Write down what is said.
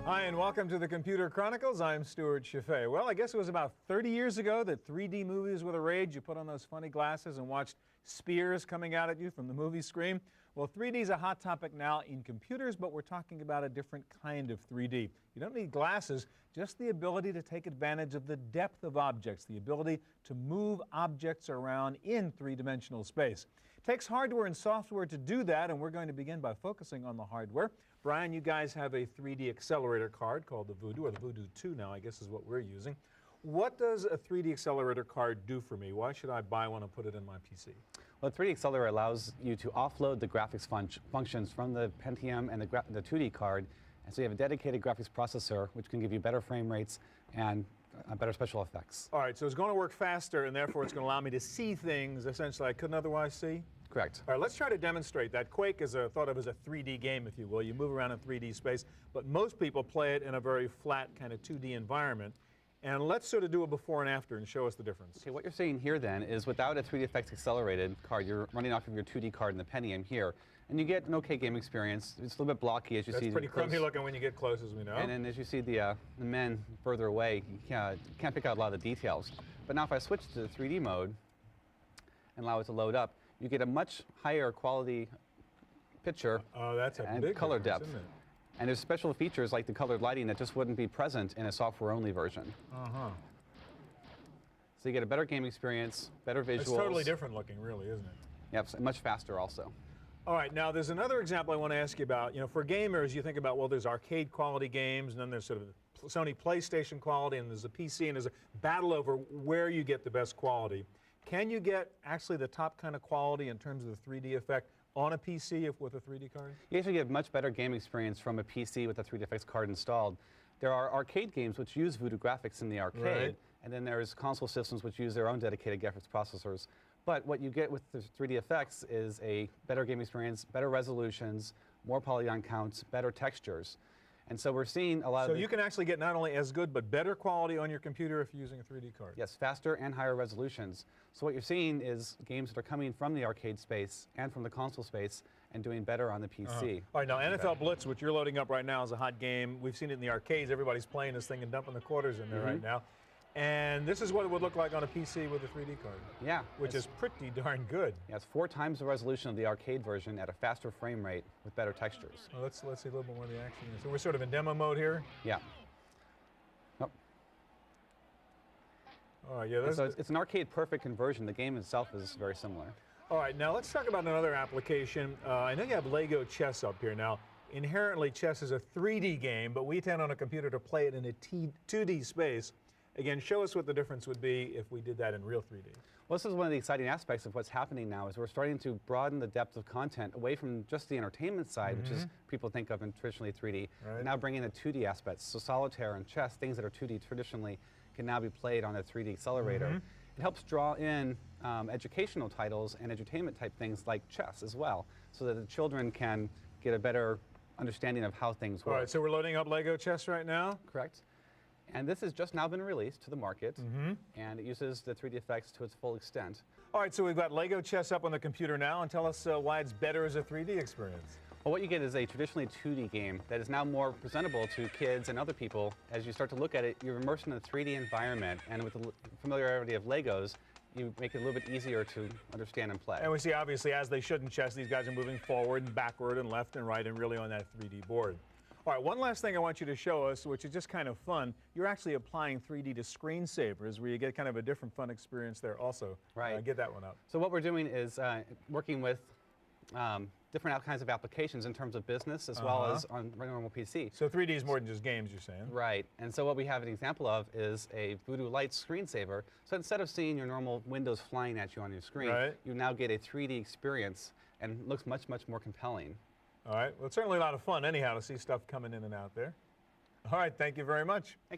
Hi, and welcome to the Computer Chronicles. I'm Stewart Cheifet. Well, I guess it was about 30 years ago that 3D movies were the rage. You put on those funny glasses and watched spears coming out at you from the movie screen. Well, 3D is a hot topic now in computers, but we're talking about a different kind of 3D. You don't need glasses, just the ability to take advantage of the depth of objects, the ability to move objects around in three-dimensional space. It takes hardware and software to do that, and we're going to begin by focusing on the hardware. Brian, you guys have a 3D accelerator card called the Voodoo, or the Voodoo 2 now, I guess is what we're using. What does a 3D accelerator card do for me? Why should I buy one and put it in my PC? Well, the 3D accelerator allows you to offload the graphics functions from the Pentium and the 2D card, and so you have a dedicated graphics processor which can give you better frame rates and better special effects. All right, so it's going to work faster, and therefore it's going to allow me to see things essentially I couldn't otherwise see? Correct. All right, let's try to demonstrate that. Quake is thought of as a 3D game, if you will. You move around in 3D space, but most people play it in a very flat kind of 2D environment. And let's sort of do a before and after and show us the difference. Okay, what you're seeing here then is without a 3D effects accelerated card, you're running off of your 2D card in the Pentium here, and you get an okay game experience. It's a little bit blocky as you see. That's pretty crummy looking when you get close, as we know. And then as you see the men further away, you can't pick out a lot of the details. But now if I switch to the 3D mode and allow it to load up, you get a much higher quality picture and color depth. Isn't it? And there's special features like the colored lighting that just wouldn't be present in a software-only version. So you get a better game experience, better visuals. It's totally different looking, really, isn't it? Yep, much faster also. All right, now there's another example I want to ask you about. You know, for gamers, you think about, well, there's arcade quality games, and then there's sort of Sony PlayStation quality, and there's a PC, and there's a battle over where you get the best quality. Can you get actually the top kind of quality in terms of the 3D effect on a PC with a 3D card? You actually get much better game experience from a PC with a 3D effects card installed. There are arcade games which use Voodoo graphics in the arcade, right, and then there's console systems which use their own dedicated graphics processors. But what you get with the 3D effects is a better game experience, better resolutions, more polygon counts, better textures. And so we're seeing a lot of... So you can actually get not only as good, but better quality on your computer if you're using a 3D card. Yes, faster and higher resolutions. So what you're seeing is games that are coming from the arcade space and from the console space and doing better on the PC. All right, now NFL Blitz, which you're loading up right now, is a hot game. We've seen it in the arcades. Everybody's playing this thing and dumping the quarters in there right now. And this is what it would look like on a PC with a 3D card. Yeah. Which is pretty darn good. Yeah, it's 4 times the resolution of the arcade version at a faster frame rate with better textures. Well, let's see a little bit more of the action here. So we're sort of in demo mode here? Yeah. Nope. All right, yeah. So it's an arcade perfect conversion. The game itself is very similar. All right, now let's talk about another application. I know you have Lego chess up here. Now, inherently chess is a 3D game, but we tend on a computer to play it in a 2D space. Again, show us what the difference would be if we did that in real 3D. Well, this is one of the exciting aspects of what's happening now is we're starting to broaden the depth of content away from just the entertainment side, which is people think of in traditionally 3D, and now bringing the 2D aspects. So solitaire and chess, things that are 2D traditionally, can now be played on a 3D accelerator. It helps draw in educational titles and entertainment type things like chess as well, so that the children can get a better understanding of how things work. All right, so we're loading up Lego chess right now? Correct. And this has just now been released to the market, and it uses the 3D effects to its full extent. All right, so we've got Lego chess up on the computer now, and tell us why it's better as a 3D experience. Well, what you get is a traditionally 2D game that is now more presentable to kids and other people. As you start to look at it, you're immersed in a 3D environment, and with the familiarity of Legos, you make it a little bit easier to understand and play. And we see, obviously, as they should in chess, these guys are moving forward and backward and left and right and really on that 3D board. All right, one last thing I want you to show us, which is just kind of fun. You're actually applying 3D to screensavers, where you get kind of a different fun experience there also. Right. Get that one up. So what we're doing is working with different kinds of applications in terms of business as well as on normal PC. So 3D is more than just games, you're saying? Right. And so what we have an example of is a Voodoo Light screensaver. So instead of seeing your normal windows flying at you on your screen, you now get a 3D experience, and it looks much, much more compelling. All right. Well, it's certainly a lot of fun, anyhow, to see stuff coming in and out there. All right. Thank you very much.